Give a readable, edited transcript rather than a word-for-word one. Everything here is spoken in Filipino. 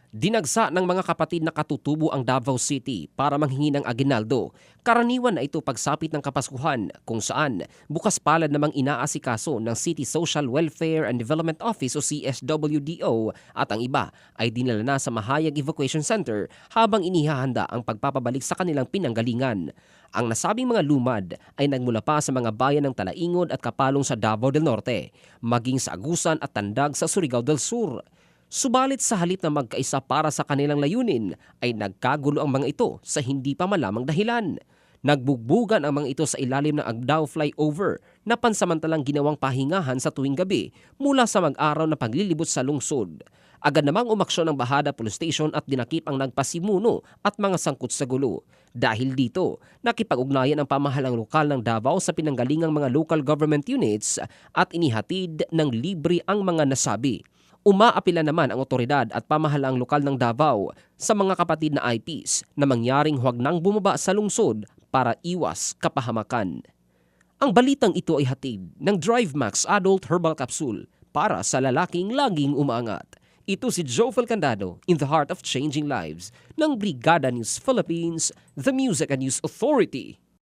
Dinagsa ng mga kapatid na katutubo ang Davao City para manghingi ng aginaldo. Karaniwan na ito pagsapit ng Kapaskuhan kung saan bukas palad namang inaasikaso ng City Social Welfare and Development Office o CSWDO at ang iba ay dinala na sa Mahayag Evacuation Center habang inihahanda ang pagpapabalik sa kanilang pinanggalingan. Ang nasabing mga lumad ay nagmula pa sa mga bayan ng Talaingod at Kapalong sa Davao del Norte, maging sa Agusan at Tandag sa Surigao del Sur. Subalit sa halip na magkaisa para sa kanilang layunin, ay nagkagulo ang mga ito sa hindi pa malamang dahilan. Nagbugbugan ang mga ito sa ilalim ng Agdao flyover na pansamantalang ginawang pahingahan sa tuwing gabi mula sa mag-araw na paglilibot sa lungsod. Agad namang umaksyon ng Bahada Police Station at dinakip ang nagpasimuno at mga sangkot sa gulo. Dahil dito, nakipag-ugnayan ang pamahalang lokal ng Davao sa pinanggalingang mga local government units at inihatid ng libre ang mga nasabi. Umaapila naman ang otoridad at pamahalaang lokal ng Davao sa mga kapatid na IPs na mangyaring huwag nang bumaba sa lungsod para iwas kapahamakan. Ang balitang ito ay hatid ng Drive Max Adult Herbal Capsule para sa lalaking laging umaangat. Ito si Joel Candado in the heart of changing lives ng Brigada News Philippines, the Music and News Authority.